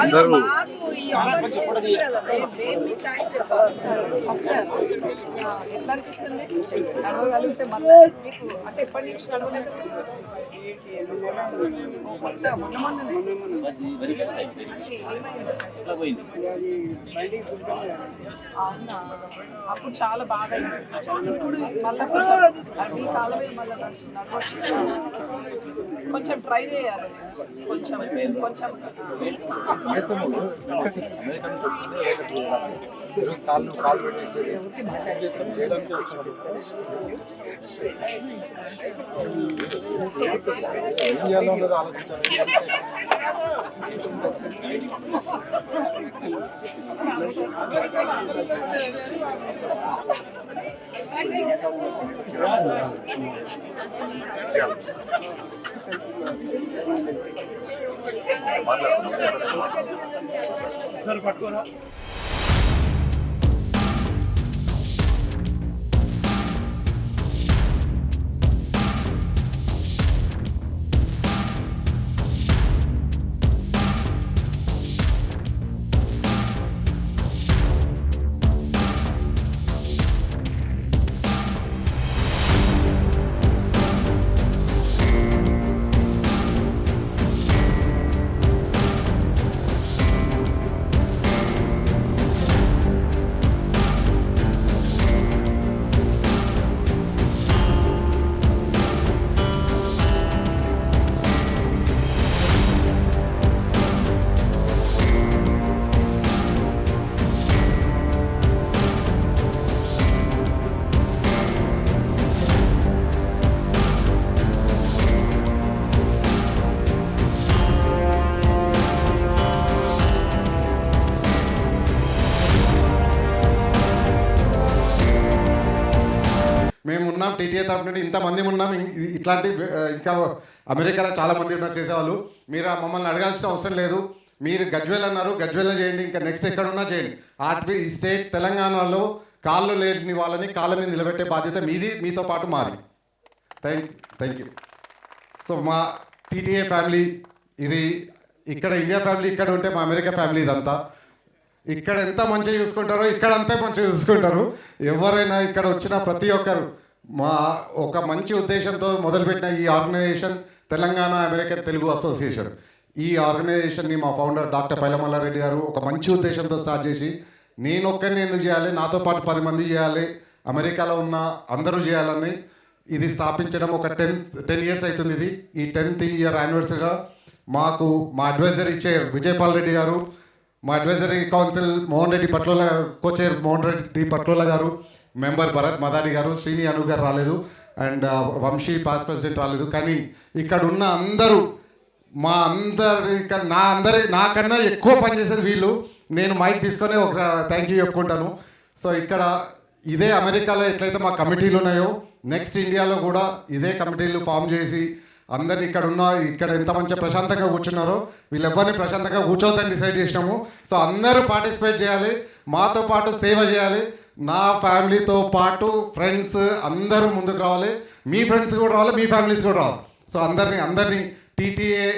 అందరూ ఎట్లా అనిపిస్తుంది నడవగలిగితే మళ్ళీ మీకు అంటే ఎప్పటి నుంచి నడవలేదు అవునా అప్పుడు చాలా బాగా ఇప్పుడు మళ్ళీ కొంచెం మీ కాలం మళ్ళీ నడవచ్చు కొంచెం ట్రై చేయాలి కొంచెం కొంచెం కాలు పెట్టేసి చేయడానికి ఏం చేయాలో ఉన్నది ఆలోచించాలి. పట్టుకోరా మేము ఉన్నాం టీటీఏ తరఫు నుండి ఇంతమంది ఉన్నాం. ఇట్లాంటి ఇంకా అమెరికాలో చాలామంది ఉన్నారు చేసేవాళ్ళు. మీరు మమ్మల్ని అడగాల్సిన అవసరం లేదు. మీరు గజ్వేల్ అన్నారు, గజ్వేల్లో చేయండి. ఇంకా నెక్స్ట్ ఎక్కడున్నా చేయండి. ఈ స్టేట్ తెలంగాణలో కాళ్ళు లేని వాళ్ళని కాళ్ళ మీద నిలబెట్టే బాధ్యత మీది, మీతో పాటు మాది. Thank you. సో మా టీటీఏ ఫ్యామిలీ ఇది ఇక్కడ ఇండియా ఫ్యామిలీ ఇక్కడ ఉంటే మా అమెరికా ఫ్యామిలీ ఇదంతా. ఇక్కడ ఎంత మంచిగా చూసుకుంటారో ఇక్కడ అంతే మంచిగా చూసుకుంటారు. ఎవరైనా ఇక్కడ వచ్చిన ప్రతి ఒక్కరు మా ఒక మంచి ఉద్దేశంతో మొదలుపెట్టిన ఈ organisation Telangana American Telugu association. ఈ ఆర్గనైజేషన్ని మా ఫౌండర్ డాక్టర్ పైలమల్లారెడ్డి గారు ఒక మంచి ఉద్దేశంతో స్టార్ట్ చేసి నేను ఒక్కరిని ఎందుకు చేయాలి, నాతో పాటు 10 మంది చేయాలి, అమెరికాలో ఉన్న అందరూ చేయాలని ఇది స్థాపించడం ఒక 10 years అవుతుంది. ఇది ఈ 10th year యానివర్సరీగా మాకు మా అడ్వైజరీ చైర్ విజయపాల్ రెడ్డి గారు, మా అడ్వైజరీ కౌన్సిల్ మోహన్ రెడ్డి పట్లోల కోచైర్ మోహన్ రెడ్డి పట్లోల గారు, మెంబర్ భరత్ మదాడి గారు, శ్రీని అను గారు రాలేదు, అండ్ వంశీ పాస్ ప్రెసిడెంట్ రాలేదు. కానీ ఇక్కడ ఉన్న అందరూ నాకన్నా ఎక్కువ పనిచేసేది వీళ్ళు. నేను మైక్ తీసుకొని ఒక థ్యాంక్ యూ చెప్పుకుంటాను. సో ఇక్కడ ఇదే అమెరికాలో ఎట్లయితే మా కమిటీలు ఉన్నాయో నెక్స్ట్ ఇండియాలో కూడా ఇదే కమిటీలు ఫామ్ చేసి అందరిని ఇక్కడ ఎంత మంచిగా ప్రశాంతంగా కూర్చున్నారో వీళ్ళెవ్వరిని ప్రశాంతంగా కూర్చోవద్దని డిసైడ్ చేసినాము. సో అందరూ పార్టిసిపేట్ చేయాలి, మాతో పాటు సేవ చేయాలి. నా ఫ్యామిలీతో పాటు ఫ్రెండ్స్ అందరూ ముందుకు రావాలి, మీ ఫ్రెండ్స్ కూడా రావాలి, మీ ఫ్యామిలీస్ కూడా రావాలి. సో అందరినీ టీటీఏ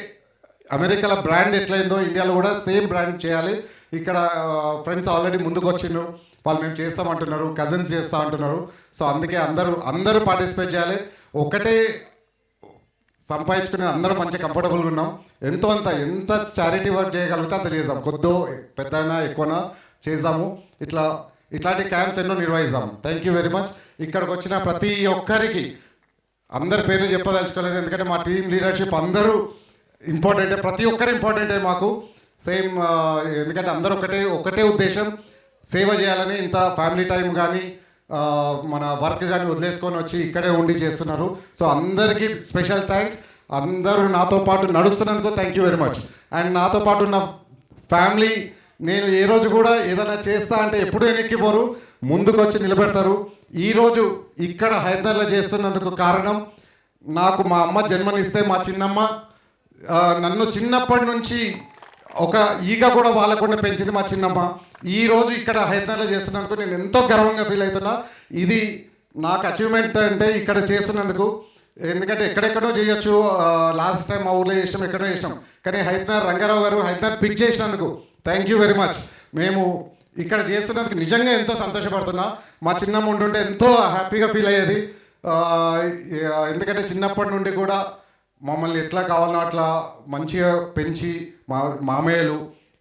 అమెరికాలో బ్రాండ్ ఎట్లయిందో ఇండియాలో కూడా సేమ్ బ్రాండ్ చేయాలి. ఇక్కడ ఫ్రెండ్స్ ఆల్రెడీ ముందుకు వచ్చిండ్రు, వాళ్ళు మేము చేస్తామంటున్నారు, కజిన్స్ చేస్తా అంటున్నారు. సో అందుకే అందరూ పార్టిసిపేట్ చేయాలి. ఒకటే సంపాదించుకుని అందరూ మంచిగా కంఫర్టబుల్గా ఉన్నాం. ఎంత చారిటీ వర్క్ చేయగలిగితే అంత చేద్దాం. కొద్దో పెద్దనా ఎక్కువనా చేద్దాము. ఇట్లాంటి క్యాంప్స్ ఎన్నో నిర్వహిస్తాం. Thank you very much. ఇక్కడికి వచ్చిన ప్రతి ఒక్కరికి అందరి పేర్లు చెప్పదలుచుకోలేదు, ఎందుకంటే మా టీం లీడర్షిప్ అందరూ ఇంపార్టెంటే, ప్రతి ఒక్కరు ఇంపార్టెంటే మాకు సేమ్. ఎందుకంటే అందరూ ఒకటే ఉద్దేశం, సేవ చేయాలని. ఇంత ఫ్యామిలీ టైం కానీ మన వర్క్ కానీ వదిలేసుకొని వచ్చి ఇక్కడే ఉండి చేస్తున్నారు. సో అందరికీ స్పెషల్ థ్యాంక్స్. అందరూ నాతో పాటు నడుస్తున్నందుకు thank you very much. And నాతో పాటు ఉన్న ఫ్యామిలీ, నేను ఏ రోజు కూడా ఏదైనా చేస్తా అంటే ఎప్పుడూ వెనక్కిపోరు, ముందుకు వచ్చి నిలబెడతారు. ఈరోజు ఇక్కడ హైదరాబాద్లో చేస్తున్నందుకు కారణం, నాకు మా అమ్మ జన్మనిస్తే మా చిన్నమ్మ నన్ను చిన్నప్పటి నుంచి ఒక ఈగ కూడా వాళ్ళకుండా పెంచింది మా చిన్నమ్మ. ఈరోజు ఇక్కడ హైదరాబాద్లో చేస్తున్నందుకు నేను ఎంతో గర్వంగా ఫీల్ అవుతున్నా. ఇది నాకు అచీవ్మెంట్ అంటే ఇక్కడ చేస్తున్నందుకు. ఎందుకంటే ఎక్కడెక్కడో చేయొచ్చు. లాస్ట్ టైం మా ఊర్లో చేసాం, ఎక్కడో చేసాం. కానీ హైదరాబాద్ రంగారావు గారు హైదరాబాద్ పిక్ చేసినందుకు థ్యాంక్ యూ వెరీ మచ్. మేము ఇక్కడ చేస్తున్నందుకు నిజంగా ఎంతో సంతోషపడుతున్నా. మా చిన్నమ్మ ఉంటుంటే ఎంతో హ్యాపీగా ఫీల్ అయ్యేది. ఎందుకంటే చిన్నప్పటి నుండి కూడా మమ్మల్ని ఎట్లా కావాలో అట్లా మంచిగా పెంచి మామయ్యలు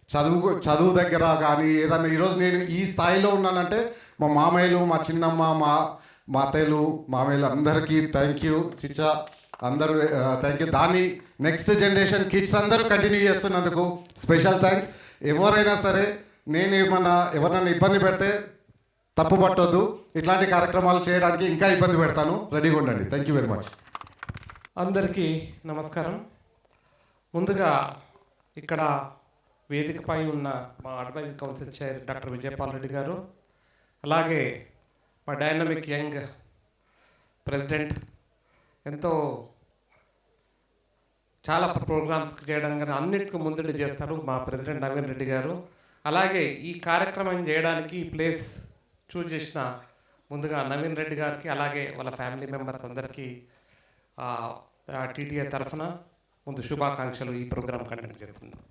చదువు దగ్గర కానీ ఏదన్నా ఈరోజు నేను ఈ స్థాయిలో ఉన్నానంటే మా మామయ్యలు, మా చిన్నమ్మ, మా అత్తయ్యలు, మామయ్యలు అందరికీ థ్యాంక్ యూ. చిచ్చా అందరూ థ్యాంక్ యూ. దాన్ని నెక్స్ట్ జనరేషన్ కిడ్స్ అందరూ కంటిన్యూ చేస్తున్నందుకు స్పెషల్ థ్యాంక్స్. ఎవరైనా సరే నేను ఎవరినైనా ఇబ్బంది పెడితే తప్పు పట్టొద్దు. ఇట్లాంటి కార్యక్రమాలు చేయడానికి ఇంకా ఇబ్బంది పెడతాను. రెడీగా ఉండండి. Thank you very much. అందరికీ నమస్కారం. ముందుగా ఇక్కడ వేదికపై ఉన్న మా advisory council chair doctor Vijaypal Reddy గారు, అలాగే మా డైనమిక్ యంగ్ ప్రెసిడెంట్, ఎంతో చాలా ప్రోగ్రామ్స్ చేయడం కానీ అన్నిటికీ ముందడి చేస్తారు మా ప్రెసిడెంట్ నవీన్ రెడ్డి గారు. అలాగే ఈ కార్యక్రమం చేయడానికి ఈ ప్లేస్ చూజ్ చేసిన ముందుగా నవీన్ రెడ్డి గారికి, అలాగే వాళ్ళ ఫ్యామిలీ మెంబర్స్ అందరికీ టీటీఏ తరఫున ముందు శుభాకాంక్షలు. ఈ ప్రోగ్రాం కండక్ట్ చేస్తున్నాం.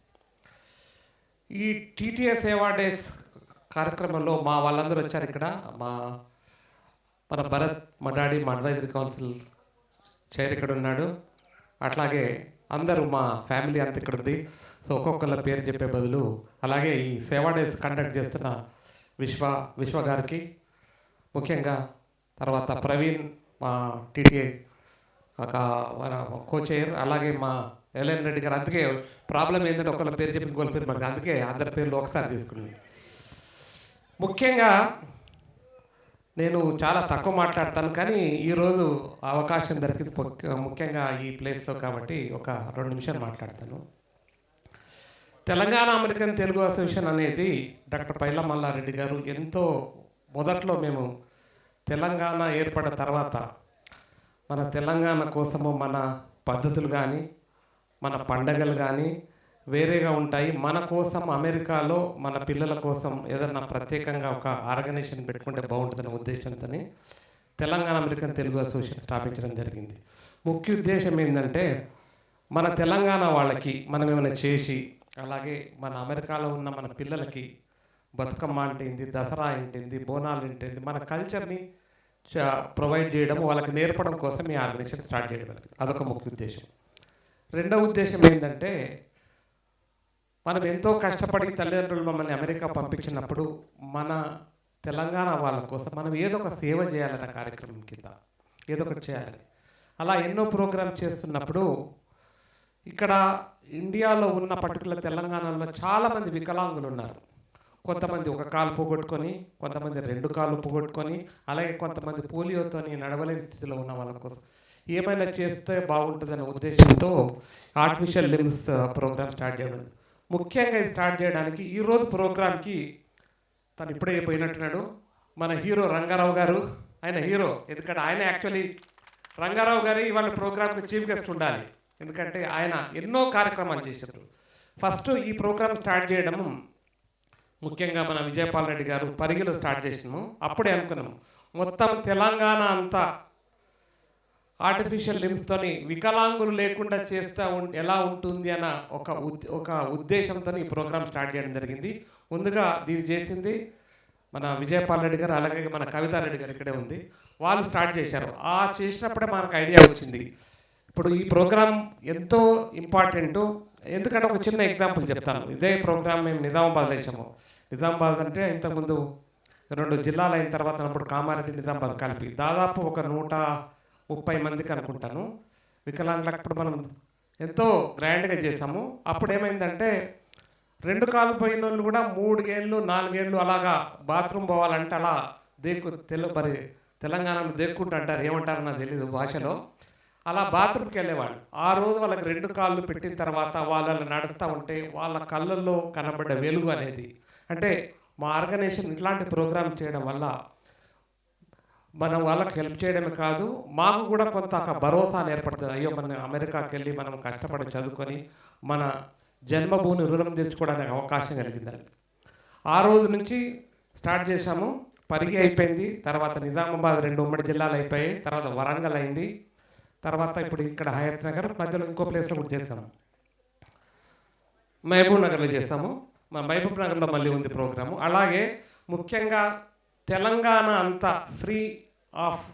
ఈ టీటీఏ సేవా డేస్ కార్యక్రమంలో మా వాళ్ళందరూ వచ్చారు. ఇక్కడ మన భరత్, మా డాడీ, మా అడ్వైజరీ కౌన్సిల్ చైర్ ఇక్కడ ఉన్నాడు. అట్లాగే అందరూ మా ఫ్యామిలీ అంతా ఇక్కడ ఉంది. సో ఒక్కొక్కళ్ళ పేరు చెప్పే బదులు, అలాగే ఈ సేవా డేస్ కండక్ట్ చేస్తున్న విశ్వ గారికి ముఖ్యంగా, తర్వాత ప్రవీణ్ మా టీటీఏ కో చైర్, అలాగే మా ఎల్ఎన్ రెడ్డి గారు. అందుకే ప్రాబ్లం ఏంటంటే ఒకళ్ళ పేరు చెప్పి ఇంకోళ్ళ పేరు మనకి, అందుకే అందరి పేర్లు ఒకసారి తీసుకున్నాను. ముఖ్యంగా నేను చాలా తక్కువ మాట్లాడతాను, కానీ ఈరోజు అవకాశం దొరికింది ముఖ్యంగా ఈ ప్లేస్లో కాబట్టి ఒక 2 నిమిషాలు మాట్లాడతాను. తెలంగాణ అమెరికన్ తెలుగు అసోసియేషన్ అనేది డాక్టర్ పైల మల్లారెడ్డి గారు ఎంతో మొదట్లో మేము తెలంగాణ ఏర్పడిన తర్వాత మన తెలంగాణ కోసము మన పద్ధతులు కానీ మన పండగలు కానీ వేరేగా ఉంటాయి. మన కోసం అమెరికాలో మన పిల్లల కోసం ఏదన్నా ప్రత్యేకంగా ఒక ఆర్గనైజేషన్ పెట్టుకుంటే బాగుంటుందనే ఉద్దేశంతో తెలంగాణ అమెరికన్ తెలుగు అసోసియేషన్ స్థాపించడం జరిగింది. ముఖ్య ఉద్దేశం ఏంటంటే మన తెలంగాణ వాళ్ళకి మనం ఏమైనా చేసి, అలాగే మన అమెరికాలో ఉన్న మన పిల్లలకి బతుకమ్మ అంటే ఏంటి, దసరా ఏంటింది, బోనాలు ఏంటింది, మన కల్చర్ని ప్రొవైడ్ చేయడం, వాళ్ళకి నేర్పడం కోసం ఈ ఆర్గనైజేషన్ స్టార్ట్ చేయడం. అదొక ముఖ్య ఉద్దేశం. రెండవ ఉద్దేశం ఏంటంటే మనం ఎంతో కష్టపడి తల్లిదండ్రులు మమ్మల్ని అమెరికా పంపించినప్పుడు మన తెలంగాణ వాళ్ళ కోసం మనం ఏదో ఒక సేవ చేయాలన్న కార్యక్రమం కింద ఏదో ఒకటి చేయాలని అలా ఎన్నో ప్రోగ్రామ్ చేస్తున్నప్పుడు ఇక్కడ ఇండియాలో ఉన్న పర్టికులర్ తెలంగాణలో చాలామంది వికలాంగులు ఉన్నారు. కొంతమంది ఒక కాలు పోగొట్టుకొని, కొంతమంది 2 కాళ్ళు పోగొట్టుకొని, అలాగే కొంతమంది పోలియోతోని నడవలేని స్థితిలో ఉన్న వాళ్ళ కోసం ఏమైనా చేస్తే బాగుంటుందనే ఉద్దేశంతో ఆర్టిఫిషియల్ లిమ్స్ ప్రోగ్రామ్ స్టార్ట్ చేయడం. ముఖ్యంగా ఇది స్టార్ట్ చేయడానికి ఈరోజు ప్రోగ్రామ్కి తను ఇప్పుడే పోయినట్టున్నాడు మన హీరో రంగారావు గారు. ఆయన హీరో, ఎందుకంటే ఆయన యాక్చువల్లీ రంగారావు గారి ఇవాళ ప్రోగ్రామ్కి చీఫ్ గెస్ట్ ఉండాలి, ఎందుకంటే ఆయన ఎన్నో కార్యక్రమాలు చేశారు. ఫస్ట్ ఈ ప్రోగ్రామ్ స్టార్ట్ చేయడం ముఖ్యంగా మన విజయపాల్ రెడ్డి గారు పరిగిలో స్టార్ట్ చేసినాము. అప్పుడే అనుకున్నాము మొత్తం తెలంగాణ అంతా ఆర్టిఫిషియల్ లిమ్స్తోని వికలాంగులు లేకుండా చేస్తూ ఎలా ఉంటుంది అన్న ఒక ఉద్దేశంతో ఈ ప్రోగ్రామ్ స్టార్ట్ చేయడం జరిగింది. ముందుగా దీన్ని చేసింది మన విజయపాల్ రెడ్డి గారు, అలాగే మన కవితారెడ్డి గారు ఇక్కడే ఉంది. వాళ్ళు స్టార్ట్ చేశారు. ఆ చేసినప్పుడే మనకు ఐడియా వచ్చింది. ఇప్పుడు ఈ ప్రోగ్రామ్ ఎంతో ఇంపార్టెంట్. ఎందుకంటే ఒక చిన్న ఎగ్జాంపుల్ చెప్తాను. ఇదే ప్రోగ్రామ్ మేము నిజామాబాద్ వేసాము. నిజామాబాద్ అంటే ఇంతకుముందు 2 జిల్లాలు అయిన తర్వాత అప్పుడు కామారెడ్డి, నిజామాబాద్ కలిపి దాదాపు ఒక 130 మందికి అనుకుంటాను వికలాంగులకు అప్పుడు మనం ఎంతో గ్రాండ్గా చేసాము. అప్పుడు ఏమైందంటే 2 కాళ్ళు పోయిన వాళ్ళు కూడా 3 ఏళ్ళు 4 ఏళ్ళు అలాగా బాత్రూమ్ పోవాలంటే అలా మరి తెలంగాణలో దేక్కుంటూ అంటారు, ఏమంటారో నాకు తెలియదు భాషలో. అలా బాత్రూమ్కి వెళ్ళేవాళ్ళు. ఆ రోజు వాళ్ళకి 2 కాళ్ళు పెట్టిన తర్వాత వాళ్ళు నడుస్తూ ఉంటే వాళ్ళ కళ్ళల్లో కనబడ్డ వెలుగు అనేది, అంటే మా ఆర్గనైజేషన్ ఇట్లాంటి ప్రోగ్రామ్ చేయడం వల్ల మనం వాళ్ళకి హెల్ప్ చేయడమే కాదు, మాకు కూడా కొంత భరోసా ఏర్పడుతుంది. అయ్యో మన అమెరికాకి వెళ్ళి మనం కష్టపడి చదువుకొని మన జన్మభూమిని రుణం తెచ్చుకోవడానికి అవకాశం కలిగిందని ఆ రోజు నుంచి స్టార్ట్ చేశాము. పరిగి అయిపోయింది, తర్వాత నిజామాబాద్ 2 ఉమ్మడి జిల్లాలు అయిపోయాయి, తర్వాత వరంగల్ అయింది, తర్వాత ఇప్పుడు ఇక్కడ హయత్ నగర్, మధ్యలో ఇంకో ప్లేస్లో కూడా చేసాము, మహబూబ్ నగర్లో చేసాము. మా మహబూబ్ నగర్లో మళ్ళీ ఉంది ప్రోగ్రాము. అలాగే ముఖ్యంగా తెలంగాణ అంతా ఫ్రీ ఆఫ్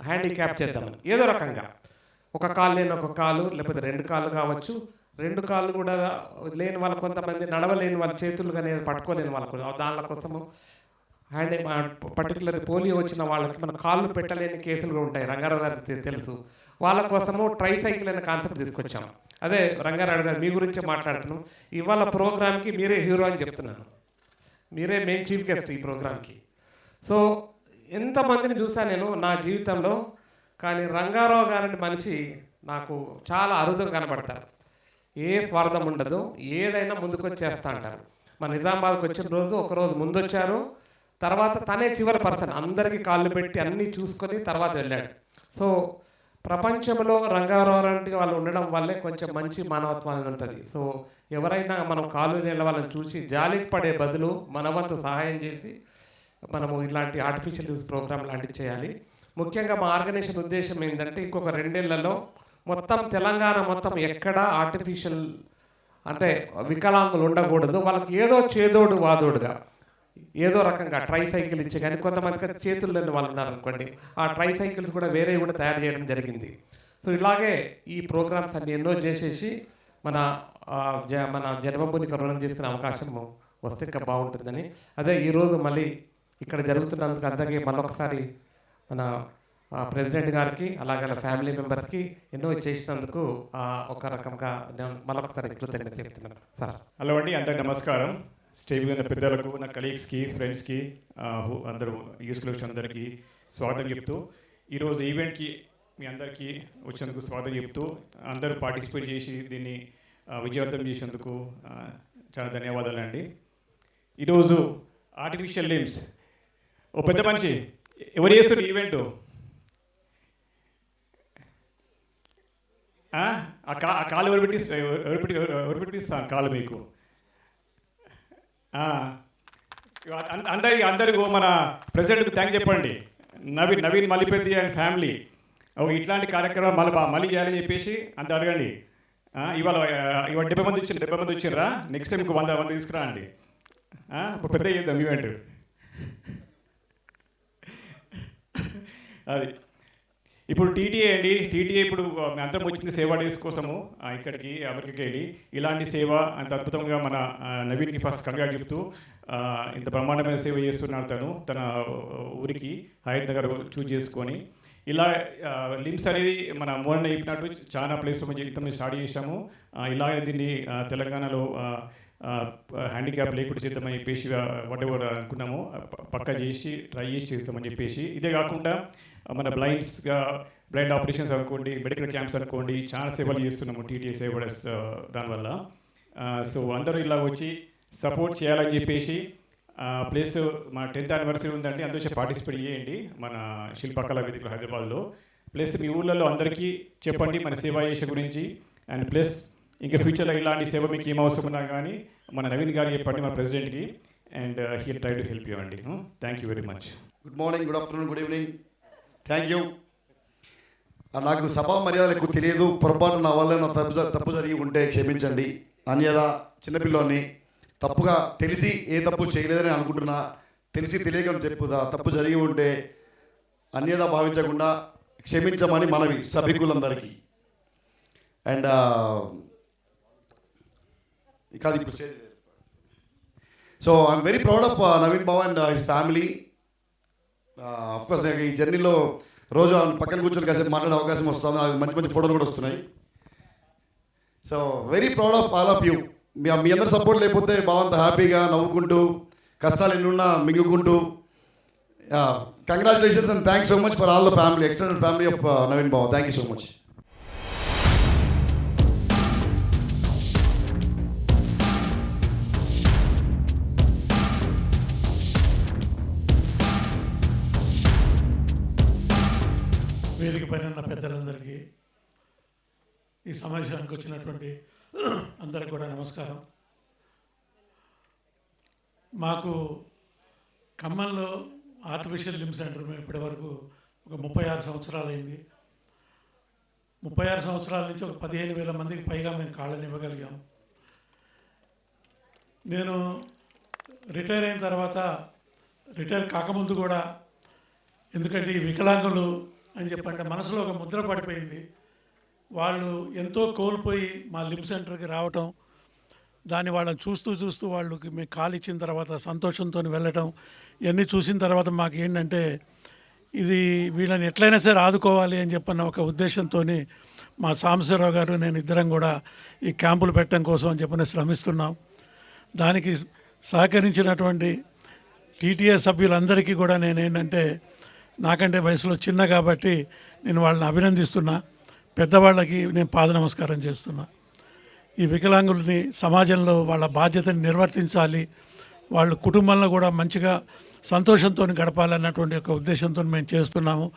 హ్యాండిక్యాప్ చేద్దామని, ఏదో రకంగా ఒక కాలు లేని ఒక కాలు, లేకపోతే 2 కాళ్ళు కావచ్చు, 2 కాళ్ళు కూడా లేని వాళ్ళు, కొంతమంది నడవలేని వాళ్ళ చేతులు కానీ పట్టుకోలేని వాళ్ళకు, దానిల కోసము పర్టికులర్ పోలియో వచ్చిన వాళ్ళకి మన కాళ్ళు పెట్టలేని కేసులు కూడా ఉంటాయి, రంగారావు గారికి తెలుసు. వాళ్ళ కోసము ట్రైసైకిల్ అనే కాన్సెప్ట్ తీసుకొచ్చాము. అదే రంగారావు గారు మీ గురించే మాట్లాడుతున్నాం. ఇవాళ ప్రోగ్రామ్కి మీరే హీరో అని చెప్తున్నాను, మీరే మెయిన్ చీఫ్ గెస్ట్ ఈ ప్రోగ్రామ్కి. సో ఎంతమందిని చూసాను నేను నా జీవితంలో, కానీ రంగారావు గారి మనిషి నాకు చాలా అరుదుగా కనబడతారు. ఏ స్వార్థం ఉండదు, ఏదైనా ముందుకొచ్చి చేస్తా అంటారు. మన నిజామాబాద్కి వచ్చిన రోజు ఒకరోజు ముందు వచ్చారు, తర్వాత తనే చివరి పర్సన్, అందరికీ కాళ్ళు పెట్టి అన్నీ చూసుకొని తర్వాత వెళ్ళాడు. సో ప్రపంచంలో రంగారావు లాంటి వాళ్ళు ఉండడం వల్లే కొంచెం మంచి మానవత్వం అనేది ఉంటుంది. సో ఎవరైనా మనం కాళ్ళు నీళ్ళ వాళ్ళని చూసి జాలికి పడే బదులు మన వంతు సహాయం చేసి మనము ఇలాంటి ఆర్టిఫిషియల్ యూజ్ ప్రోగ్రామ్ లాంటివి చేయాలి. ముఖ్యంగా మా ఆర్గనైజేషన్ ఉద్దేశం ఏంటంటే ఇంకొక 2 ఏళ్లలో మొత్తం తెలంగాణ మొత్తం ఎక్కడా ఆర్టిఫిషియల్ అంటే వికలాంగులు ఉండకూడదు. వాళ్ళకి ఏదో చేదోడు వాదోడుగా ఏదో రకంగా ట్రైసైకిల్ ఇచ్చే, కానీ కొంతమందికి చేతులు లేని వాళ్ళు ఉన్నారనుకోండి, ఆ ట్రైసైకిల్స్ కూడా వేరే కూడా తయారు చేయడం జరిగింది. సో ఇలాగే ఈ ప్రోగ్రామ్స్ అన్ని ఎన్నో చేసేసి మన జన్మభూమికి రుణం చేసుకునే అవకాశం వస్తే ఇంకా బాగుంటుందని. అదే ఈరోజు మళ్ళీ ఇక్కడ జరుగుతున్నందుకు అందరికీ మళ్ళొకసారి మన ప్రెసిడెంట్ గారికి అలాగే ఫ్యామిలీ మెంబర్స్కి ఎన్నో చేసినందుకు ఒక రకంగా మళ్ళొకసారి కృతజ్ఞత చెప్తున్నాను సార్. హలో అండి, అందరికీ నమస్కారం. స్టేజ్ మీద పెద్దలకు, నా కలీగ్స్కి, ఫ్రెండ్స్కి, అందరూ యూస్ఫుల్స్ అందరికీ స్వాగతం చెప్తూ, ఈరోజు ఈవెంట్కి మీ అందరికీ వచ్చినందుకు స్వాగతం చెప్తూ, అందరూ పార్టిసిపేట్ చేసి దీన్ని విజయవంతం చేసేందుకు చాలా ధన్యవాదాలు అండి. ఈరోజు ఆర్టిఫిషియల్ లిమ్స్ ఓ పెద్ద మనిషి ఎవరు చేస్తారు ఈవెంట్? ఆ కాలు ఎవరు పెట్టిస్తాను కాలు మీకు? అందరికీ మన ప్రెసిడెంట్కి థ్యాంక్ చెప్పండి. నవీన్ మల్లిపెద్ది అండ్ ఫ్యామిలీ ఇట్లాంటి కార్యక్రమం మళ్ళీ చేయాలని చెప్పేసి అంత అడగండి. ఇవాళ 70 మంది వచ్చిర్రా, నెక్స్ట్ టైం 100 మంది తీసుకురా అండి. పెద్ద చేద్దాం ఈవెంట్. అది ఇప్పుడు టీటీఏ అండి. టీటీఏ ఇప్పుడు అందరం వచ్చింది సేవా డేస్ కోసము ఇక్కడికి అమెరికాకి వెళ్ళి ఇలాంటి సేవ అంత అద్భుతంగా మన నవీన్కి ఫస్ట్ కంగ్రాట్ చెప్తూ, ఇంత బ్రహ్మాండమైన సేవ చేస్తున్నాడు తన ఊరికి హయత్ నగర్ చూజ్ చేసుకొని. ఇలా లిమ్స్ అనేది మన మోహన్ చెప్పినట్టు చాలా ప్లేస్లో మేము స్టార్ట్ చేసాము. ఇలాగే దీన్ని తెలంగాణలో హ్యాండిక్యాప్ లేకుండా చేద్దామని చెప్పేసి వాట్ ఎవర్ అనుకున్నాము, పక్కా చేసి ట్రై చేస్తామని చెప్పేసి. ఇదే కాకుండా మన బ్లైండ్ ఆపరేషన్స్ అనుకోండి, మెడికల్ క్యాంప్స్ అనుకోండి, చాలా సేవలు చేస్తున్నాము టీటీఏ సేవడస్ దానివల్ల. సో అందరూ ఇలా వచ్చి సపోర్ట్ చేయాలని చెప్పేసి, ప్లస్ మన 10th యానివర్సరీ ఉందండి, అందులో పార్టిసిపేట్ చేయండి మన శిల్పకళా వేదికలో హైదరాబాద్లో. ప్లస్ మీ ఊళ్ళలో అందరికీ చెప్పండి మన సేవా చేసే గురించి. అండ్ ప్లస్ ఇంకా ఫ్యూచర్లో ఇలాంటి సేవ మీకు ఏం అవసరం ఉన్నా కానీ మన నవీన్ గారు చెప్పండి మన ప్రెసిడెంట్కి, and he'll try to help you అండి. Thank you very much. Good morning, good afternoon, good evening. Thank you. నాకు సభా మర్యాదలు ఎక్కువ తెలియదు, పొరపాటు నా వల్ల తప్పు జరిగి ఉంటే క్షమించండి. అన్యదా చిన్నపిల్లోని తప్పుగా తెలిసి ఏ తప్పు చేయలేదని అనుకుంటున్నా, తెలిసి తెలియక చెప్పుదా తప్పు జరిగి ఉంటే అన్యదా భావించకుండా క్షమించమని మనవి సభికులందరికీ. అండ్ కాదు ఇప్పుడు stage. So I'm very proud of Naveen Babu and his family. Of course నాకు ఈ జర్నీలో రోజు పక్కన కూర్చొని కాసేపు మాట్లాడే అవకాశం వస్తుంది, నాకు మంచి మంచి ఫోటోలు కూడా వస్తున్నాయి. So very proud of all of you. మీ అందరు సపోర్ట్ లేకపోతే బాగుంత హ్యాపీగా నవ్వుకుంటూ కష్టాలు ఎన్నున్నా మింగుకుంటూ. Congratulations and thanks so much for all the family, extended family of Naveen Babu. Thank you so much. వేదిక పైన ఉన్న పెద్దలందరికీ, ఈ సమావేశానికి వచ్చినటువంటి అందరికీ కూడా నమస్కారం. మాకు ఖమ్మంలో ఆర్టిఫిషియల్ లింబ్ సెంటర్ మేము ఇప్పటి వరకు ఒక 36 సంవత్సరాలు అయింది. 36 సంవత్సరాల నుంచి ఒక 15,000 మందికి పైగా మేము కాళ్ళని ఇవ్వగలిగాం. నేను రిటైర్ అయిన తర్వాత, రిటైర్ కాకముందు కూడా, ఎందుకంటే ఈ వికలాంగులు అని చెప్పంటే మనసులో ఒక ముద్ర పడిపోయింది. వాళ్ళు ఎంతో కోల్పోయి మా లిప్ సెంటర్కి రావటం, దాన్ని వాళ్ళని చూస్తూ చూస్తూ వాళ్ళకి మేము కాలు ఇచ్చిన తర్వాత సంతోషంతో వెళ్ళటం, ఇవన్నీ చూసిన తర్వాత మాకు ఏంటంటే ఇది వీళ్ళని ఎట్లయినా సరే ఆదుకోవాలి అని చెప్పన్న ఒక ఉద్దేశంతో మా సాంబశివరావు గారు నేను ఇద్దరం కూడా ఈ క్యాంపులు పెట్టడం కోసం అని చెప్పని శ్రమిస్తున్నాం. దానికి సహకరించినటువంటి టీటీఏ సభ్యులందరికీ కూడా నేను ఏంటంటే, నాకంటే వయసులో చిన్న కాబట్టి నేను వాళ్ళని అభినందిస్తున్నా. పెద్దవాళ్ళకి నేను పాద నమస్కారం చేస్తున్నా. ఈ వికలాంగుల్ని సమాజంలో వాళ్ళ బాధ్యతని నిర్వర్తించాలి, వాళ్ళ కుటుంబంలో కూడా మంచిగా సంతోషంతో గడపాలన్నటువంటి ఒక ఉద్దేశంతో మేము చేస్తున్నాము.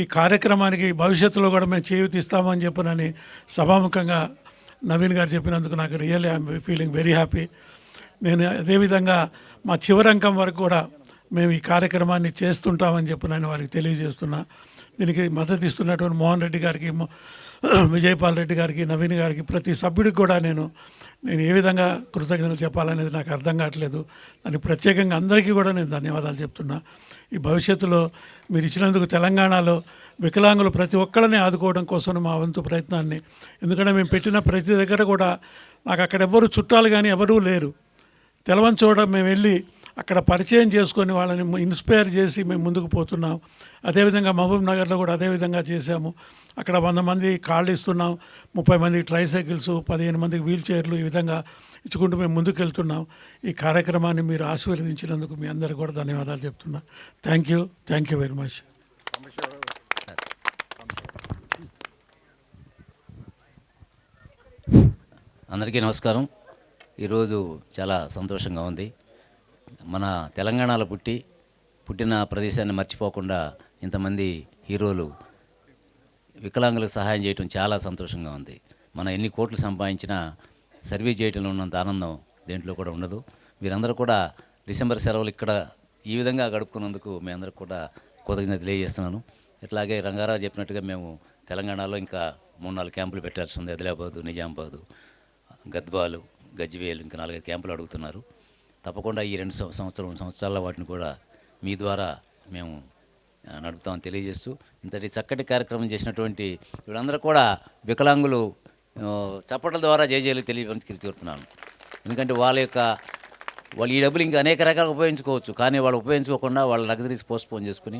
ఈ కార్యక్రమానికి భవిష్యత్తులో కూడా మేము చేయూతిస్తామని చెప్పనని సభాముఖంగా నవీన్ గారు చెప్పినందుకు నాకు really I'm feeling very happy. నేను అదేవిధంగా మా చివరి అంకం వరకు కూడా మేము ఈ కార్యక్రమాన్ని చేస్తుంటామని చెప్పనని వారికి తెలియజేస్తున్నా. దీనికి మద్దతు ఇస్తున్నటువంటి మోహన్ రెడ్డి గారికి, విజయపాల్ రెడ్డి గారికి, నవీన్ గారికి, ప్రతి సభ్యుడికి కూడా నేను ఏ విధంగా కృతజ్ఞతలు చెప్పాలనేది నాకు అర్థం కావట్లేదు. దానికి ప్రత్యేకంగా అందరికీ కూడా నేను ధన్యవాదాలు చెప్తున్నా. ఈ భవిష్యత్తులో మీరు ఇచ్చినందుకు తెలంగాణలో వికలాంగులు ప్రతి ఒక్కరిని ఆదుకోవడం కోసం మా వంతు ప్రయత్నాన్ని, ఎందుకంటే మేము పెట్టిన ప్రతి దగ్గర కూడా నాకు అక్కడ ఎవరు చుట్టాలు కానీ ఎవరూ లేరు. తెలవని చోట మేము వెళ్ళి అక్కడ పరిచయం చేసుకొని వాళ్ళని ఇన్స్పైర్ చేసి మేము ముందుకు పోతున్నాం. అదేవిధంగా మహబూబ్ నగర్లో కూడా అదేవిధంగా చేశాము. అక్కడ 100 మంది కాళ్ళు ఇస్తున్నాం, 30 మందికి ట్రైసైకిల్స్, 15 మందికి వీల్ చైర్లు, ఈ విధంగా ఇచ్చుకుంటూ మేము ముందుకు వెళ్తున్నాం. ఈ కార్యక్రమాన్ని మీరు ఆశీర్వదించినందుకు మీ అందరికీ కూడా ధన్యవాదాలు చెప్తున్నా. Thank you very much. అందరికీ నమస్కారం. ఈరోజు చాలా సంతోషంగా ఉంది. మన తెలంగాణలో పుట్టిన ప్రదేశాన్ని మర్చిపోకుండా ఇంతమంది హీరోలు వికలాంగులకు సహాయం చేయటం చాలా సంతోషంగా ఉంది. మనం ఎన్ని కోట్లు సంపాదించినా సర్వీస్ చేయటంలో ఉన్నంత ఆనందం దేంట్లో కూడా ఉండదు. మీరందరూ కూడా డిసెంబర్ సెలవులు ఇక్కడ ఈ విధంగా గడుపుకున్నందుకు మీ అందరికి కూడా కృతజ్ఞత తెలియజేస్తున్నాను. ఇట్లాగే రంగారావు చెప్పినట్టుగా మేము తెలంగాణలో ఇంకా 3-4 క్యాంపులు పెట్టాల్సి ఉంది. ఆదిలాబాదు, నిజామాబాదు, గద్వాలు, గజ్వేలు, ఇంకా 4-5 క్యాంపులు అడుగుతున్నారు. తప్పకుండా ఈ 2 సంవత్సరాల వాటిని కూడా మీ ద్వారా మేము నడుపుతామని తెలియజేస్తూ, ఇంతటి చక్కటి కార్యక్రమం చేసినటువంటి వీళ్ళందరూ కూడా వికలాంగులు చప్పట్ల ద్వారా జయజయలు తెలియజేస్తున్నాను. ఎందుకంటే వాళ్ళు ఈ డబ్బులు ఇంకా అనేక రకాలుగా ఉపయోగించుకోవచ్చు, కానీ వాళ్ళు ఉపయోగించుకోకుండా వాళ్ళ నగదు తీసి పోస్ట్పోన్ చేసుకుని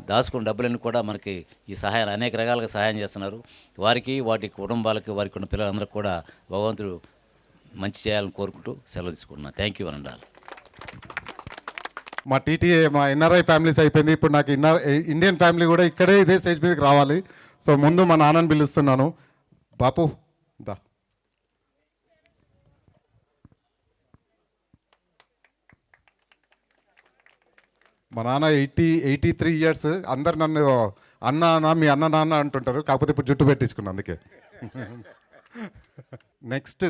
దాచుకున్న డబ్బులన్నీ కూడా మనకి ఈ సహాయాలు అనేక రకాలుగా సహాయం చేస్తున్నారు. వారికి, వాటి కుటుంబాలకి, వారికి ఉన్న పిల్లలందరికీ కూడా భగవంతుడు మంచి చేయాలని కోరుకుంటూ సెలవు తీసుకుంటున్నాను. థ్యాంక్ యూ అనండాలి. మా టీటీఏ, మా ఎన్ఆర్ఐ ఫ్యామిలీస్ అయిపోయింది. ఇప్పుడు నాకు ఇండియన్ ఫ్యామిలీ కూడా ఇక్కడే ఇదే స్టేజ్ మీదకి రావాలి. సో ముందు మా నాన్నని పిలుస్తున్నాను. బాపు దా. మా నాన్న 83 ఇయర్స్. అందరు నన్ను అన్న మీ అన్న నాన్న అంటుంటారు, కాకపోతే ఇప్పుడు జుట్టు పెట్టించుకున్నా అందుకే. నెక్స్ట్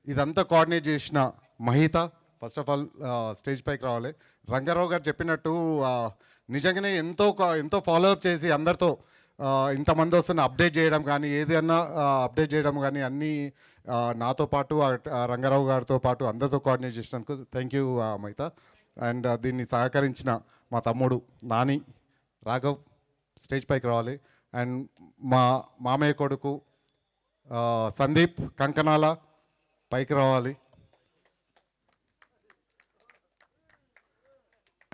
ఇదంతా కోఆర్డినేట్ చేసిన Mahita first of all stage పైకి రావాలి. రంగారావు గారు చెప్పినట్టు నిజంగానే ఎంతో ఫాలోఅప్ చేసి అందరితో ఇంతమంది వస్తున్న అప్డేట్ చేయడం కానీ, ఏదైనా అప్డేట్ చేయడం కానీ అన్నీ నాతో పాటు రంగారావు గారితో పాటు అందరితో కోఆర్డినేట్ చేసినందుకు థ్యాంక్ యూ మహిత. అండ్ దీన్ని సహకరించిన మా తమ్ముడు నాని, రాఘవ్ స్టేజ్ పైకి రావాలి. అండ్ మా మామయ్య కొడుకు సందీప్ కంకనాల పైకి రావాలి.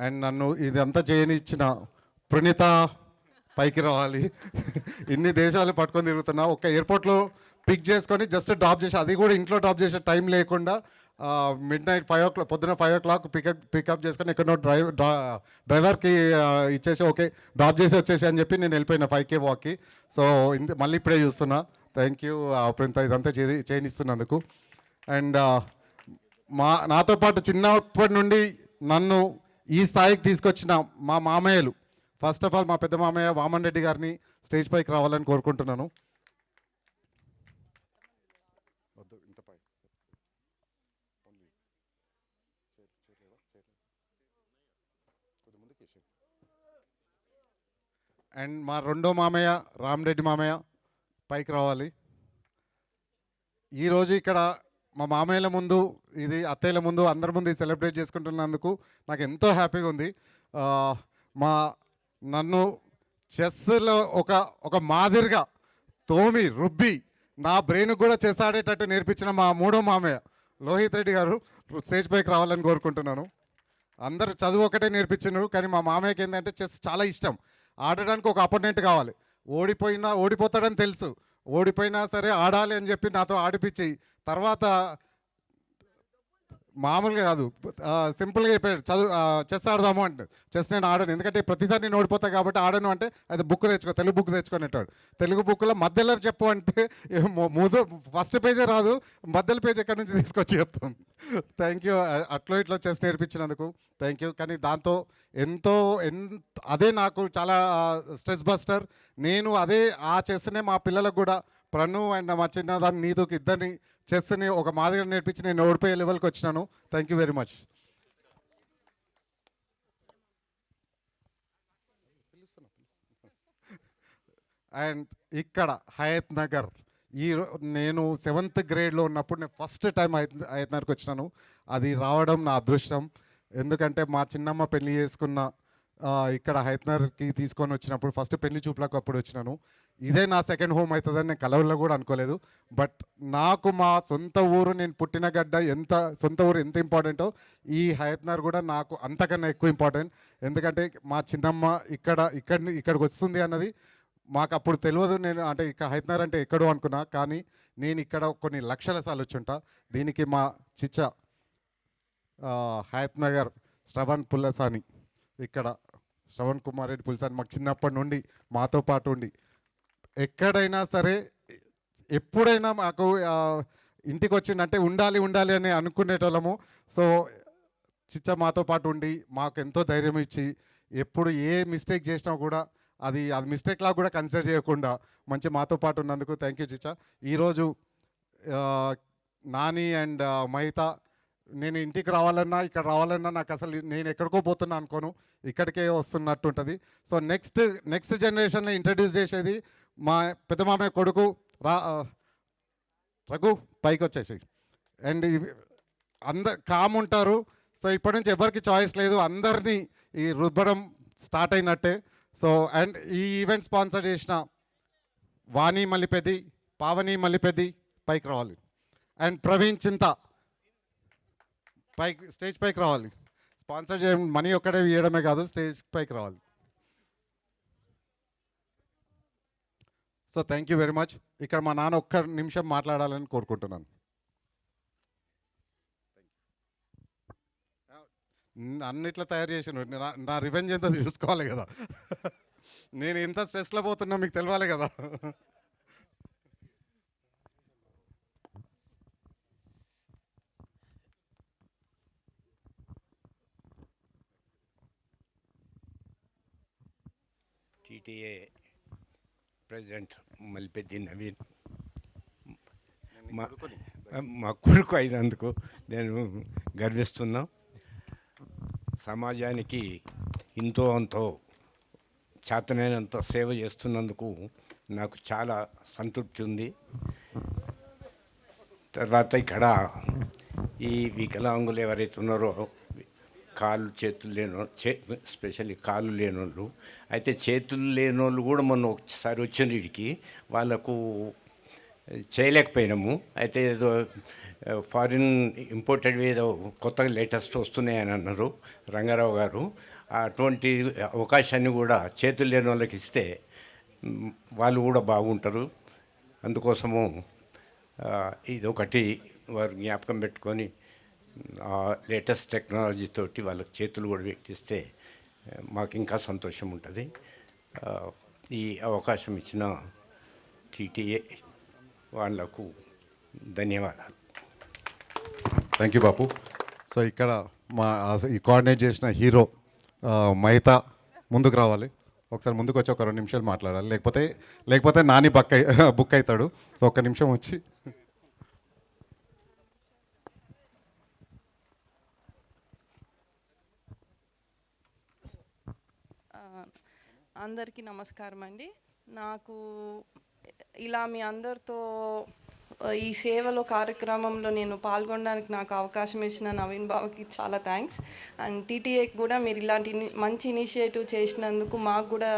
అండ్ నన్ను ఇదంతా చేయనిచ్చిన ప్రణీత పైకి రావాలి. ఇన్ని దేశాలు పట్టుకొని తిరుగుతున్నా, ఒక ఎయిర్పోర్ట్లో పిక్ చేసుకొని జస్ట్ డ్రాప్ చేసి, అది కూడా ఇంట్లో డ్రాప్ చేసే టైం లేకుండా midnight 5 o'clock, పొద్దున 5 o'clock పికప్ చేసుకొని ఎక్కడో డ్రైవర్కి ఇచ్చేసి ఓకే డ్రాప్ చేసి వచ్చేసి అని చెప్పి నేను వెళ్ళిపోయినా 5K వాక్కి. సో మళ్ళీ ఇప్పుడే చూస్తున్నా. థ్యాంక్ యూ ప్రింత ఇదంతా చేయనిస్తున్నందుకు. అండ్ నాతో పాటు చిన్నప్పటి నుండి నన్ను ఈ స్థాయికి తీసుకొచ్చిన మా మామయ్యలు, ఫస్ట్ ఆఫ్ ఆల్ మా పెద్ద మామయ్య వామన్ రెడ్డి గారిని స్టేజ్ పైకి రావాలని కోరుకుంటున్నాను. అండ్ మా రెండో మామయ్య రామరెడ్డి మామయ్య పైకి రావాలి. ఈరోజు ఇక్కడ మా మామయ్యల ముందు, ఇది అత్తయ్యల ముందు, అందరి ముందు సెలబ్రేట్ చేసుకుంటున్నందుకు నాకు ఎంతో హ్యాపీగా ఉంది. నన్ను చెస్లో ఒక మాదిరిగా తోమి రుబ్బి నా బ్రెయిన్ కూడా చెస్ ఆడేటట్టు నేర్పించిన మా మూడో మామయ్య లోహిత్ రెడ్డి గారు స్టేజ్ పైకి రావాలని కోరుకుంటున్నాను. అందరు చదువు ఒకటే నేర్పించినారు, కానీ మా మామయ్యకి ఏంటంటే చెస్ చాలా ఇష్టం. ఆడడానికి ఒక అపోనెంట్ కావాలి. ఓడిపోతాడని తెలుసు, ఓడిపోయినా సరే ఆడాలి అని చెప్పి నాతో ఆడిపించి తర్వాత మామూలుగా కాదు, సింపుల్గా చెప్పాడు చెస్ ఆడదాము అంటే. చెస్ నేను ఆడను, ఎందుకంటే ప్రతిసారి నేను ఓడిపోతా కాబట్టి ఆడను అంటే అది తెలుగు బుక్ తెచ్చుకొని అంటాడు. తెలుగు బుక్లో మధ్యలో చెప్పు అంటే ఫస్ట్ పేజే రాదు, మధ్యలో పేజ్ ఎక్కడి నుంచి తీసుకొచ్చి చెప్తాం. థ్యాంక్ యూ ఇట్లా చెస్ నేర్పించినందుకు థ్యాంక్ యూ. కానీ దాంతో అదే నాకు చాలా స్ట్రెస్ బస్టర్. నేను ఆ చెస్నే మా పిల్లలకు కూడా, ప్రణు అండ్ మా చిన్నదాన్ని నీతుకి ఇద్దరిని చెస్ని ఒక మాదిరిగా నేర్పించి నేను ఓడిపోయే లెవెల్కి వచ్చినాను. Thank you very much. And ఇక్కడ హయత్ నగర్, నేను 7th గ్రేడ్లో ఉన్నప్పుడు నేను ఫస్ట్ టైం హయత్ నగర్కి వచ్చినాను. అది రావడం నా అదృష్టం. ఎందుకంటే మా చిన్నమ్మ పెళ్లి చేసుకున్న ఇక్కడ హయత్ నగర్కి తీసుకొని వచ్చినప్పుడు ఫస్ట్ పెళ్లి చూపులకు అప్పుడు వచ్చినాను. ఇదే నా సెకండ్ హోమ్ అవుతుందని నేను కలవల్లో కూడా అనుకోలేదు. బట్ నాకు మా సొంత ఊరు, నేను పుట్టిన గడ్డ సొంత ఊరు ఎంత ఇంపార్టెంటో ఈ హయత్ నగర్ కూడా నాకు అంతకన్నా ఎక్కువ ఇంపార్టెంట్. ఎందుకంటే మా చిన్నమ్మ ఇక్కడికి వస్తుంది అన్నది మాకు అప్పుడు తెలియదు. నేను అంటే ఇక్కడ హయత్ నగర్ అంటే ఎక్కడో అనుకున్నా, కానీ నేను ఇక్కడ కొన్ని లక్షల సార్లు వచ్చుంటా. దీనికి మా చిచ్చ హయత్ నగర్ శ్రవణ్ పుల్లసాని, ఇక్కడ శ్రవణ్ కుమార్ రెడ్డి పుల్సాని మాకు చిన్నప్పటి నుండి మాతో పాటు ఉండి ఎక్కడైనా సరే ఎప్పుడైనా మాకు ఇంటికి వచ్చిందంటే ఉండాలి అని అనుకునేటోళ్ళము. సో చిచ్చ మాతో పాటు ఉండి మాకు ఎంతో ధైర్యం ఇచ్చి, ఎప్పుడు ఏ మిస్టేక్ చేసినా కూడా అది మిస్టేక్లా కూడా కన్సిడర్ చేయకుండా మంచి మాతో పాటు ఉన్నందుకు థ్యాంక్ యూ చిచ్చ. ఈరోజు నాని అండ్ మహిత, నేను ఇంటికి రావాలన్నా ఇక్కడ రావాలన్నా నాకు అసలు నేను ఎక్కడికో పోతున్నా అనుకోను, ఇక్కడికే వస్తున్నట్టు ఉంటుంది. సో నెక్స్ట్ జనరేషన్ని ఇంట్రడ్యూస్ చేసేది మా పెద్ద మామయ్య కొడుకు రఘు. పైకి వచ్చేసి అండ్ కామ్ ఉంటారు. సో ఇప్పటి నుంచి ఎవరికి చాయిస్ లేదు, అందరినీ ఈ రుబ్బడం స్టార్ట్ అయినట్టే. సో అండ్ ఈ ఈవెంట్ స్పాన్సర్ చేసిన వాణి మల్లిపెద్ది, పావని మల్లిపెద్ది పైకి రావాలి. అండ్ ప్రవీణ్ చింత స్టేజ్ పైకి రావాలి. స్పాన్సర్ చేయడం మనీ ఒక్కడే ఇవ్వడమే కాదు, స్టేజ్ పైకి రావాలి. So thank you very much. ఇక్కడ మా నాన్న ఒక్క నిమిషం మాట్లాడాలని కోరుకుంటున్నాను. అన్నిట్లో తయారు చేసిన నా రివెంజ్ ఎంతో చూసుకోవాలి కదా. నేను ఎంత స్ట్రెస్లో పోతున్నా మీకు తెలియాలి కదా. టీటీఏ ప్రెసిడెంట్ మల్లిపెద్ది నవీన్, మా కొడుకు అయినందుకు నేను గర్విస్తున్నా. సమాజానికి ఇంతో అంతో చేతనైనంత సేవ చేస్తున్నందుకు నాకు చాలా సంతృప్తి ఉంది. తర్వాత ఇక్కడ ఈ వికలాంగులు ఎవరైతే ఉన్నారో, కాళ్ళు చేతులు ఎస్పెషల్లీ కాళ్ళు లేనోళ్ళు, అయితే చేతులు లేనోళ్ళు కూడా మొన్న ఒకసారి వచ్చిన వీడికి వాళ్ళకు చేయలేకపోయినాము. అయితే ఏదో ఫారిన్ ఇంపోర్టెడ్ ఏదో కొత్తగా లేటెస్ట్ వస్తున్నాయని అన్నారు రంగారావు గారు. అటువంటి అవకాశాన్ని కూడా చేతులు లేని వాళ్ళకి ఇస్తే వాళ్ళు కూడా బాగుంటారు. అందుకోసము ఇదొకటి వారు జ్ఞాపకం పెట్టుకొని లేటెస్ట్ టెక్నాలజీ తోటి వాళ్ళకి చేతులు కూడా పెట్టిస్తే మాకు ఇంకా సంతోషం ఉంటుంది. ఈ అవకాశం ఇచ్చిన టీటీఏ వాళ్లకు ధన్యవాదాలు. Thank you Bapu. సో ఇక్కడ ఈ కోఆర్డినేట్ చేసిన హీరో మహిత ముందుకు రావాలి. ఒకసారి ముందుకు వచ్చి ఒక 2 నిమిషాలు మాట్లాడాలి, లేకపోతే నాని బుక్ అవుతాడు. సో 1 నిమిషం వచ్చి. అందరికీ నమస్కారం అండి. నాకు ఇలా మీ అందరితో ఈ సేవలో కార్యక్రమంలో నేను పాల్గొనడానికి నాకు అవకాశం ఇచ్చిన నవీన్ బాబుకి చాలా థ్యాంక్స్. అండ్ టీటీఏకి కూడా మీరు ఇలాంటి మంచి ఇనిషియేటివ్ చేసినందుకు మాకు కూడా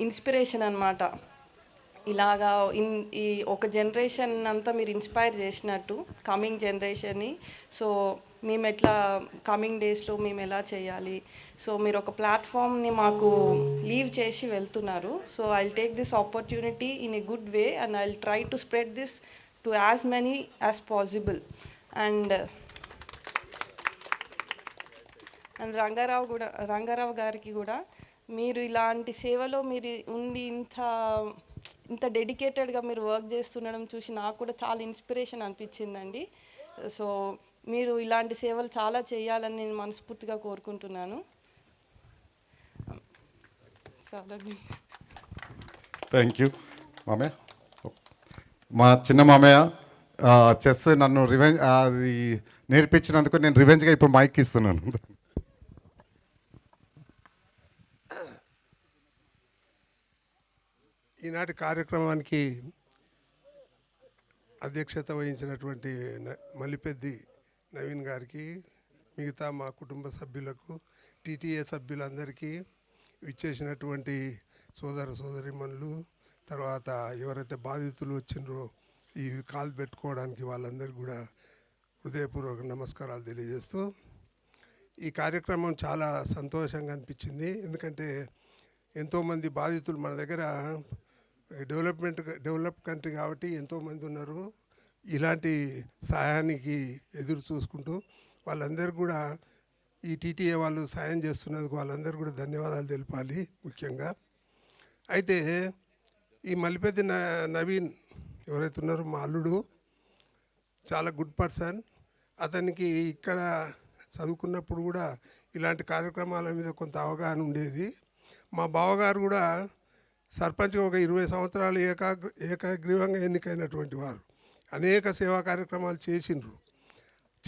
ఇన్స్పిరేషన్ అనమాట. ఇలాగా ఈ ఒక జనరేషన్ అంతా మీరు ఇన్స్పైర్ చేసినట్టు కమింగ్ జనరేషన్ని. సో మేము ఎట్లా కమింగ్ డేస్లో మేము ఎలా చేయాలి, సో మీరు ఒక ప్లాట్ఫామ్ని మాకు లీవ్ చేసి వెళ్తున్నారు. So I will take this opportunity in a good way and I will try to spread this to as many as possible. And Rangarao గారికి కూడా మీరు ఇలాంటి సేవలో మీరు ఉండి ఇంత డెడికేటెడ్గా మీరు వర్క్ చేస్తుండడం చూసి నాకు కూడా చాలా ఇన్స్పిరేషన్ అనిపించిందండి. సో మీరు ఇలాంటి సేవలు చాలా చేయాలని నేను మనస్ఫూర్తిగా కోరుకుంటున్నాను. థ్యాంక్ యూ మామయ్య. మా చిన్న మామయ్య చెస్ నన్ను అది నేర్పించినందుకు నేను రివెంజ్గా ఇప్పుడు మైక్ ఇస్తున్నాను. ఈనాటి కార్యక్రమానికి అధ్యక్షత వహించినటువంటి మల్లిపెద్ది నవీన్ గారికి, మిగతా మా కుటుంబ సభ్యులకు, టీటీఏ సభ్యులందరికీ, ఇచ్చేసినటువంటి సోదరిమణులు, తర్వాత ఎవరైతే బాధితులు వచ్చిండ్రో ఈ కాల్ పెట్టుకోవడానికి వాళ్ళందరికీ కూడా హృదయపూర్వక నమస్కారాలు తెలియజేస్తూ, ఈ కార్యక్రమం చాలా సంతోషంగా అనిపించింది. ఎందుకంటే ఎంతోమంది బాధితులు మన దగ్గర డెవలప్ కంట్రీ కాబట్టి ఎంతోమంది ఉన్నారు. ఇలాంటి సహాయానికి ఎదురు చూసుకుంటూ వాళ్ళందరూ కూడా ఈ టీటీఏ వాళ్ళు సాయం చేస్తున్నందుకు వాళ్ళందరూ కూడా ధన్యవాదాలు తెలపాలి ముఖ్యంగా. అయితే ఈ మల్లిపెద్ది నవీన్ ఎవరైతే ఉన్నారో మా అల్లుడు చాలా గుడ్ పర్సన్. అతనికి ఇక్కడ చదువుకున్నప్పుడు కూడా ఇలాంటి కార్యక్రమాల మీద కొంత అవగాహన ఉండేది. మా బావగారు కూడా సర్పంచ్గా ఒక 20 సంవత్సరాలు ఏకగ్రీవంగా ఎన్నికైనటువంటి వారు, అనేక సేవా కార్యక్రమాలు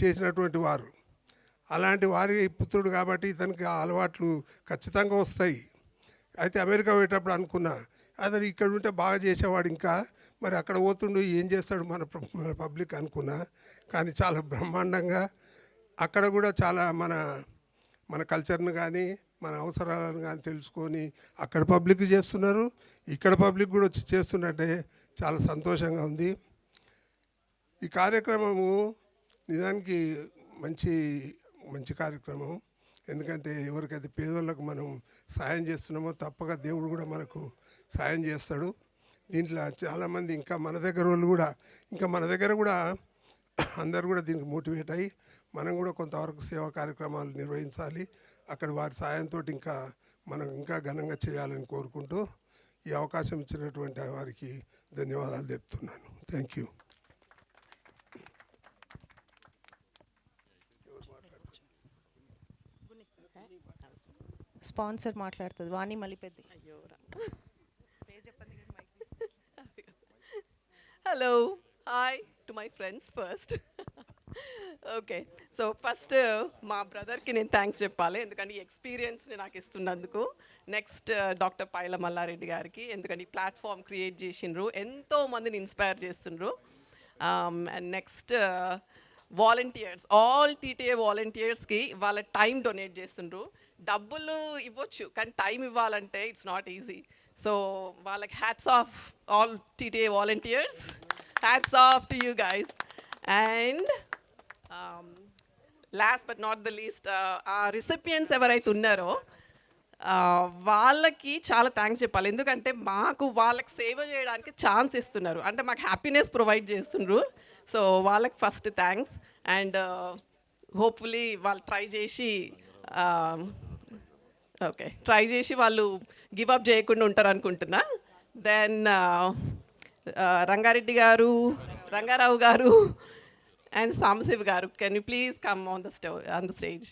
చేసినటువంటి వారు. అలాంటి వారి పుత్రుడు కాబట్టి ఇతనికి ఆ అలవాట్లు ఖచ్చితంగా వస్తాయి. అయితే అమెరికా పోయేటప్పుడు అనుకున్నా అతను ఇక్కడ ఉంటే బాగా చేసేవాడు, ఇంకా మరి అక్కడ పోతుండు ఏం చేస్తాడు మన పబ్లిక్ అనుకున్నా. కానీ చాలా బ్రహ్మాండంగా అక్కడ కూడా చాలా మన కల్చర్ను కానీ మన అవసరాలను కానీ తెలుసుకొని అక్కడ పబ్లిక్ చేస్తున్నారు, ఇక్కడ పబ్లిక్ కూడా వచ్చి చేస్తున్నట్టే చాలా సంతోషంగా ఉంది. ఈ కార్యక్రమము నిజానికి మంచి కార్యక్రమం. ఎందుకంటే ఎవరికైతే పేదోళ్ళకు మనం సాయం చేస్తున్నామో తప్పక దేవుడు కూడా మనకు సాయం చేస్తాడు. దీంట్లో చాలామంది ఇంకా మన దగ్గర కూడా అందరు కూడా దీనికి మోటివేట్ అయ్యి మనం కూడా కొంతవరకు సేవా కార్యక్రమాలు నిర్వహించాలి. అక్కడ వారి సాయంతో మనం ఇంకా ఘనంగా చేయాలని కోరుకుంటూ ఈ అవకాశం ఇచ్చినటువంటి వారికి ధన్యవాదాలు తెలుపుతున్నాను. Thank you. స్పాన్సర్ మాట్లాడుతుంది Vani Mallipeddi. Hello, hi to my friends first. Okay, so first మా బ్రదర్కి నేను థ్యాంక్స్ చెప్పాలి, ఎందుకంటే ఈ ఎక్స్పీరియన్స్ని నాకు ఇస్తున్నందుకు. నెక్స్ట్ డాక్టర్ పైల మల్లారెడ్డి గారికి, ఎందుకంటే ఈ ప్లాట్ఫామ్ క్రియేట్ చేసిండ్రు, ఎంతో మందిని ఇన్స్పైర్ చేస్తుండ్రు. And next volunteers, all TTA వాలంటీర్స్కి వాళ్ళ టైం డొనేట్ చేస్తుండ్రు. డబ్బులు ఇవ్వచ్చు కానీ టైం ఇవ్వాలంటే ఇట్స్ నాట్ ఈజీ. సో వాళ్ళకి hats off, all TTA volunteers, hats off to you guys. And last but not the least, ఆ రిసిపియన్స్ ఎవరైతే ఉన్నారో వాళ్ళకి చాలా థ్యాంక్స్ చెప్పాలి. ఎందుకంటే మాకు వాళ్ళకి సేవ చేయడానికి ఛాన్స్ ఇస్తున్నారు, అంటే మాకు హ్యాపీనెస్ ప్రొవైడ్ చేస్తున్నారు. సో వాళ్ళకి ఫస్ట్ థ్యాంక్స్. అండ్ హోప్ఫుల్లీ వాళ్ళు ట్రై చేసి వాళ్ళు గివ్ అప్ చేయకుండా ఉంటారు అనుకుంటున్నా. దెన్ రంగారావు గారు and Samasiv garu, can you please come on the stage?